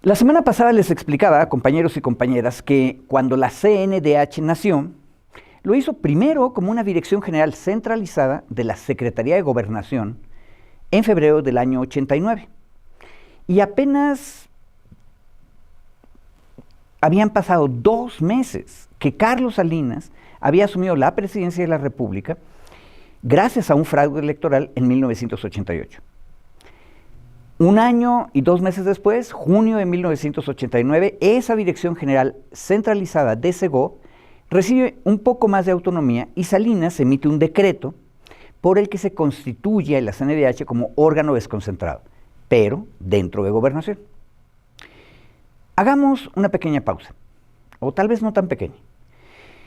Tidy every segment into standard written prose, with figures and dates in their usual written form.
La semana pasada les explicaba, compañeros y compañeras, que cuando la CNDH nació, lo hizo primero como una dirección general centralizada de la Secretaría de Gobernación en febrero del año 89. Y apenas habían pasado 2 meses que Carlos Salinas había asumido la presidencia de la República gracias a un fraude electoral en 1988. 1 año y 2 meses después, junio de 1989, esa Dirección General Centralizada de SEGO recibe un poco más de autonomía y Salinas emite un decreto por el que se constituye la CNDH como órgano desconcentrado, pero dentro de Gobernación. Hagamos una pequeña pausa, o tal vez no tan pequeña.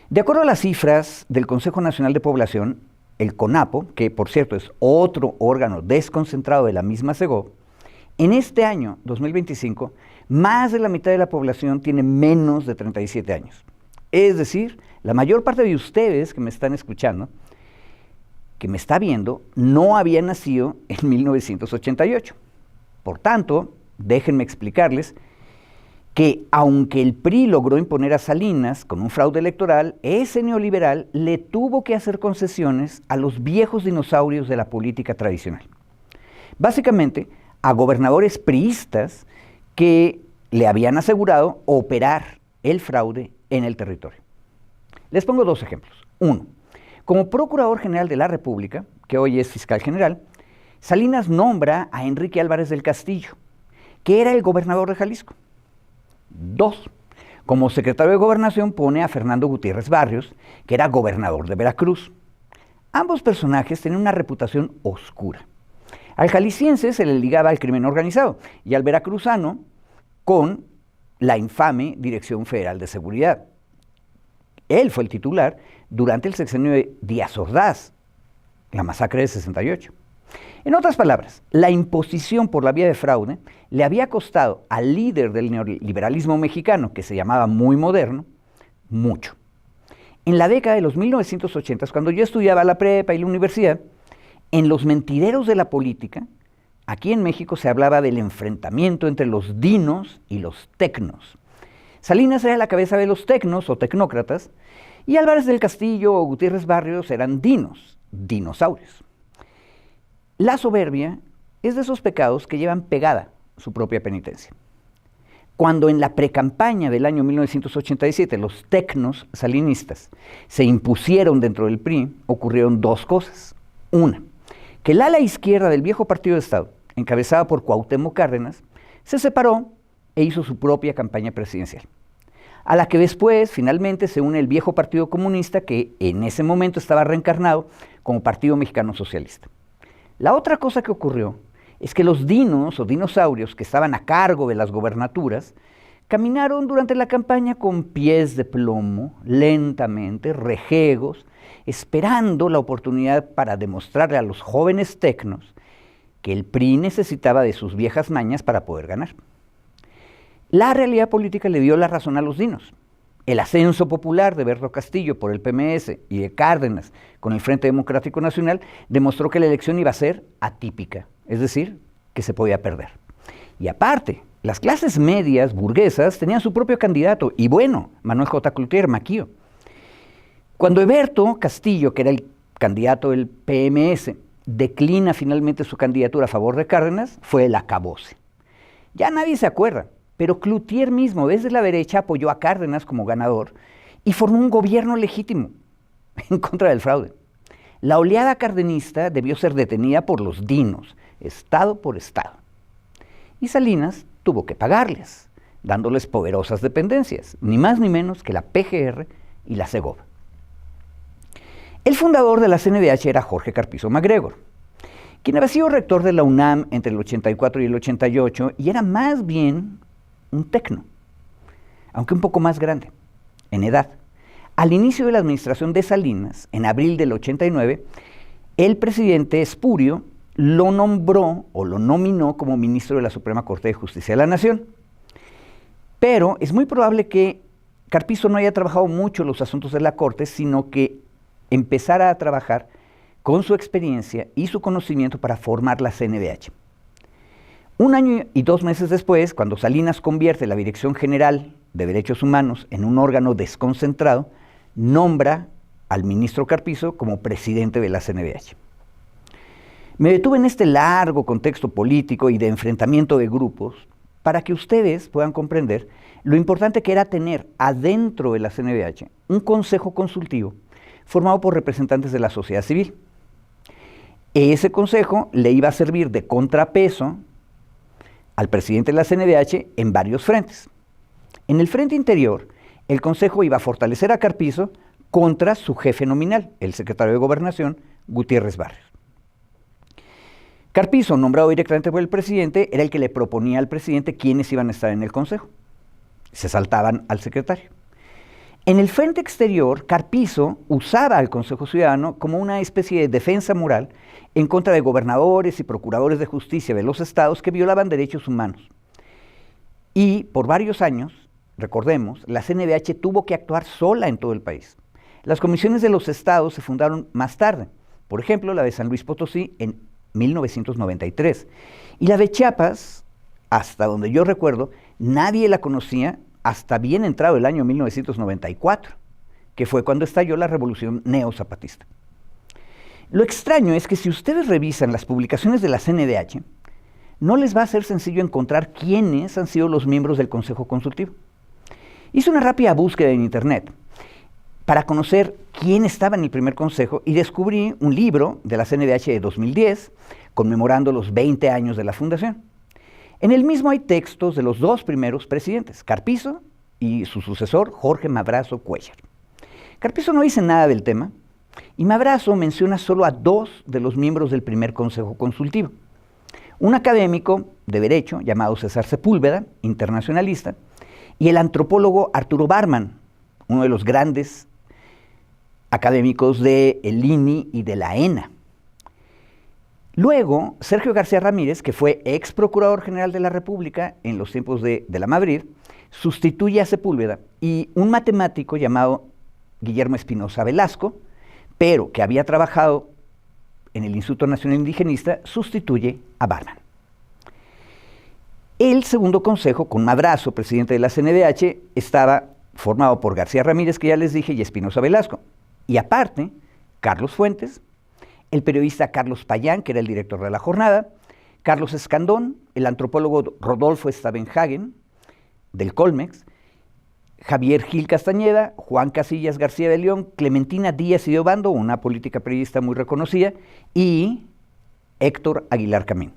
De acuerdo a las cifras del Consejo Nacional de Población, el CONAPO, que por cierto es otro órgano desconcentrado de la misma SEGO, en este año, 2025, más de la mitad de la población tiene menos de 37 años. Es decir, la mayor parte de ustedes que me están escuchando, que me está viendo, no había nacido en 1988. Por tanto, déjenme explicarles que aunque el PRI logró imponer a Salinas con un fraude electoral, ese neoliberal le tuvo que hacer concesiones a los viejos dinosaurios de la política tradicional. Básicamente, a gobernadores priistas que le habían asegurado operar el fraude en el territorio. Les pongo 2 ejemplos. 1. Como Procurador General de la República, que hoy es Fiscal General, Salinas nombra a Enrique Álvarez del Castillo, que era el gobernador de Jalisco. 2. Como Secretario de Gobernación pone a Fernando Gutiérrez Barrios, que era gobernador de Veracruz. Ambos personajes tenían una reputación oscura. Al jalisciense se le ligaba al crimen organizado y al veracruzano con la infame Dirección Federal de Seguridad. Él fue el titular durante el sexenio de Díaz Ordaz, la masacre de 68. En otras palabras, la imposición por la vía de fraude le había costado al líder del neoliberalismo mexicano, que se llamaba Muy Moderno, mucho. En la década de los 1980, cuando yo estudiaba la prepa y la universidad, en los mentideros de la política, aquí en México se hablaba del enfrentamiento entre los dinos y los tecnos. Salinas era la cabeza de los tecnos o tecnócratas, y Álvarez del Castillo o Gutiérrez Barrios eran dinos, dinosaurios. La soberbia es de esos pecados que llevan pegada su propia penitencia. Cuando en la precampaña del año 1987 los tecnos salinistas se impusieron dentro del PRI, ocurrieron 2 cosas. Una, que el ala izquierda del viejo Partido de Estado, encabezada por Cuauhtémoc Cárdenas, se separó e hizo su propia campaña presidencial, a la que después finalmente se une el viejo Partido Comunista, que en ese momento estaba reencarnado como Partido Mexicano Socialista. La otra cosa que ocurrió es que los dinos o dinosaurios que estaban a cargo de las gobernaturas caminaron durante la campaña con pies de plomo, lentamente, rejegos, esperando la oportunidad para demostrarle a los jóvenes tecnos que el PRI necesitaba de sus viejas mañas para poder ganar. La realidad política le dio la razón a los dinos. El ascenso popular de Berto Castillo por el PMS y de Cárdenas con el Frente Democrático Nacional demostró que la elección iba a ser atípica, es decir, que se podía perder. Y aparte, las clases medias burguesas tenían su propio candidato, y bueno, Manuel J. Cloutier Maquío. Cuando Berto Castillo, que era el candidato del PMS, declina finalmente su candidatura a favor de Cárdenas, fue el acabose. Ya nadie se acuerda, pero Cloutier mismo desde la derecha apoyó a Cárdenas como ganador y formó un gobierno legítimo en contra del fraude. La oleada cardenista debió ser detenida por los dinos, estado por estado. Y Salinas tuvo que pagarles, dándoles poderosas dependencias, ni más ni menos que la PGR y la Segov. El fundador de la CNDH era Jorge Carpizo MacGregor, quien había sido rector de la UNAM entre el 84 y el 88 y era más bien un tecno, aunque un poco más grande, en edad. Al inicio de la administración de Salinas, en abril del 89, el presidente Espurio lo nombró o lo nominó como ministro de la Suprema Corte de Justicia de la Nación. Pero es muy probable que Carpizo no haya trabajado mucho los asuntos de la Corte, sino que empezara a trabajar con su experiencia y su conocimiento para formar la CNDH. Un año y 2 meses después, cuando Salinas convierte la Dirección General de Derechos Humanos en un órgano desconcentrado, nombra al ministro Carpizo como presidente de la CNDH. Me detuve en este largo contexto político y de enfrentamiento de grupos para que ustedes puedan comprender lo importante que era tener adentro de la CNDH un consejo consultivo formado por representantes de la sociedad civil. Ese consejo le iba a servir de contrapeso al presidente de la CNDH en varios frentes. En el frente interior, el consejo iba a fortalecer a Carpizo contra su jefe nominal, el secretario de Gobernación, Gutiérrez Barrios. Carpizo, nombrado directamente por el presidente, era el que le proponía al presidente quiénes iban a estar en el consejo. Se saltaban al secretario. En el frente exterior, Carpizo usaba al Consejo Ciudadano como una especie de defensa moral en contra de gobernadores y procuradores de justicia de los estados que violaban derechos humanos. Y por varios años, recordemos, la CNDH tuvo que actuar sola en todo el país. Las comisiones de los estados se fundaron más tarde, por ejemplo, la de San Luis Potosí en 1993, y la de Chiapas, hasta donde yo recuerdo, nadie la conocía hasta bien entrado el año 1994, que fue cuando estalló la revolución neozapatista. Lo extraño es que si ustedes revisan las publicaciones de la CNDH, no les va a ser sencillo encontrar quiénes han sido los miembros del Consejo Consultivo. Hice una rápida búsqueda en internet para conocer quién estaba en el primer consejo y descubrí un libro de la CNDH de 2010, conmemorando los 20 años de la fundación. En el mismo hay textos de los dos primeros presidentes, Carpizo y su sucesor, Jorge Madrazo Cuéllar. Carpizo no dice nada del tema, y Madrazo menciona solo a 2 de los miembros del primer consejo consultivo. Un académico de derecho llamado César Sepúlveda, internacionalista, y el antropólogo Arturo Barman, uno de los grandes académicos del INI y de la ENA. Luego, Sergio García Ramírez, que fue ex procurador general de la República en los tiempos de la Madrid, sustituye a Sepúlveda, y un matemático llamado Guillermo Espinosa Velasco, pero que había trabajado en el Instituto Nacional Indigenista, sustituye a Barman. El segundo consejo, con Madrazo, presidente de la CNDH, estaba formado por García Ramírez, que ya les dije, y Espinosa Velasco. Y aparte, Carlos Fuentes, el periodista Carlos Payán, que era el director de La Jornada, Carlos Escandón, el antropólogo Rodolfo Stavenhagen, del Colmex, Javier Gil Castañeda, Juan Casillas García de León, Clementina Díaz y de Obando, una política periodista muy reconocida, y Héctor Aguilar Camín,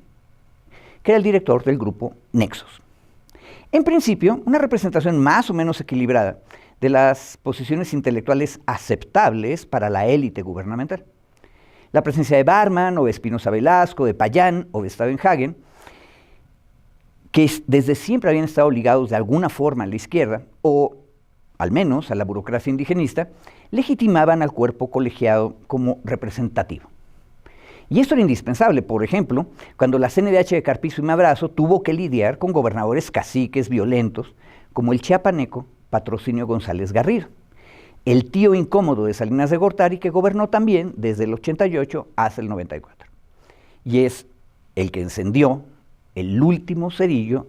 que era el director del grupo Nexos. En principio, una representación más o menos equilibrada de las posiciones intelectuales aceptables para la élite gubernamental. La presencia de Barman o de Espinosa Velasco, de Payán o de Stavenhagen, que desde siempre habían estado ligados de alguna forma a la izquierda, o al menos a la burocracia indigenista, legitimaban al cuerpo colegiado como representativo. Y esto era indispensable, por ejemplo, cuando la CNDH de Carpizo y Madrazo tuvo que lidiar con gobernadores caciques violentos, como el chiapaneco Patrocinio González Garrido, el tío incómodo de Salinas de Gortari, que gobernó también desde el 88 hasta el 94. Y es el que encendió el último cerillo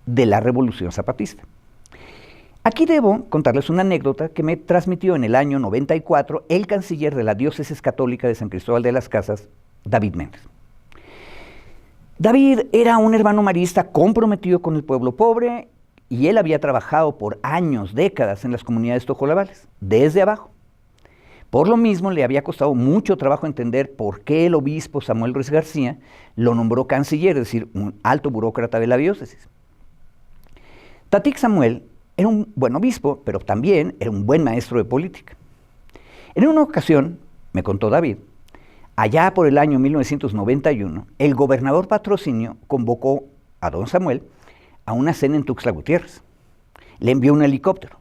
de la Revolución Zapatista. Aquí debo contarles una anécdota que me transmitió en el año 94 el canciller de la Diócesis Católica de San Cristóbal de las Casas, David Méndez. David era un hermano marista comprometido con el pueblo pobre, y él había trabajado por años, décadas en las comunidades tojolabales, desde abajo. Por lo mismo, le había costado mucho trabajo entender por qué el obispo Samuel Ruiz García lo nombró canciller, es decir, un alto burócrata de la diócesis. Tatic Samuel era un buen obispo, pero también era un buen maestro de política. En una ocasión, me contó David, allá por el año 1991, el gobernador Patrocinio convocó a don Samuel a una cena en Tuxtla Gutiérrez. Le envió un helicóptero.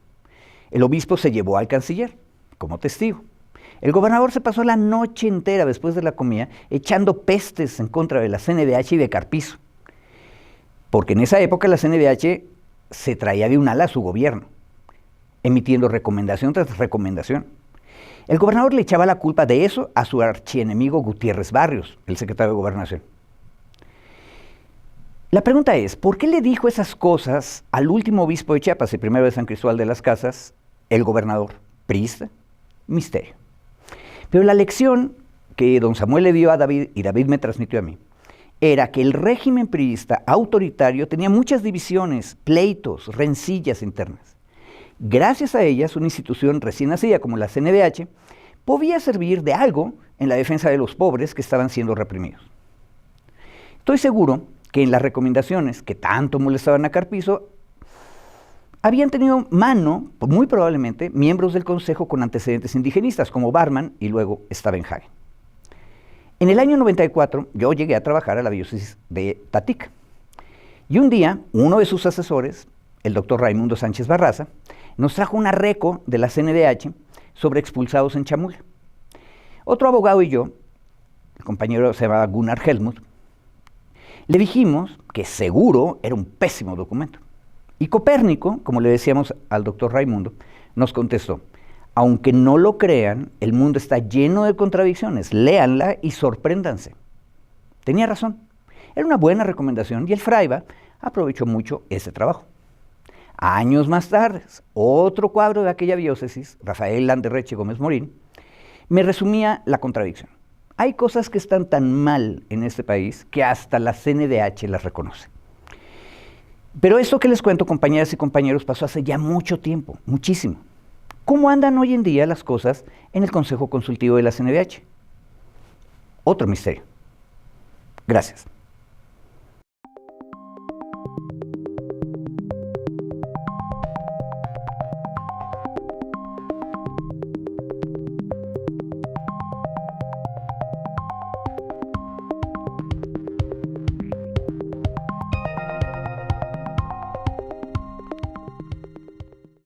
El obispo se llevó al canciller como testigo. El gobernador se pasó la noche entera después de la comida echando pestes en contra de la CNDH y de Carpizo, porque en esa época la CNDH se traía de un ala a su gobierno, emitiendo recomendación tras recomendación. El gobernador le echaba la culpa de eso a su archienemigo Gutiérrez Barrios, el secretario de Gobernación. La pregunta es, ¿por qué le dijo esas cosas al último obispo de Chiapas, el primero de San Cristóbal de las Casas, el gobernador priista? Misterio. Pero la lección que don Samuel le dio a David y David me transmitió a mí, era que el régimen priista autoritario tenía muchas divisiones, pleitos, rencillas internas. Gracias a ellas, una institución recién nacida como la CNDH podía servir de algo en la defensa de los pobres que estaban siendo reprimidos. Estoy seguro que en las recomendaciones que tanto molestaban a Carpizo, habían tenido mano, muy probablemente, miembros del Consejo con antecedentes indigenistas, como Barman y luego Stavenhagen. En el año 94, yo llegué a trabajar a la diócesis de Tatica. Y un día, uno de sus asesores, el doctor Raimundo Sánchez Barraza, nos trajo una reco de la CNDH sobre expulsados en Chamula. Otro abogado y yo, el compañero se llamaba Gunnar Helmut, le dijimos que seguro era un pésimo documento. Y Copérnico, como le decíamos al doctor Raimundo, nos contestó: aunque no lo crean, el mundo está lleno de contradicciones, léanla y sorpréndanse. Tenía razón, era una buena recomendación y el Fraiba aprovechó mucho ese trabajo. Años más tarde, otro cuadro de aquella diócesis, Rafael Landerreche Gómez Morín, me resumía la contradicción. Hay cosas que están tan mal en este país que hasta la CNDH las reconoce. Pero esto que les cuento, compañeras y compañeros, pasó hace ya mucho tiempo, muchísimo. ¿Cómo andan hoy en día las cosas en el Consejo Consultivo de la CNDH? Otro misterio. Gracias.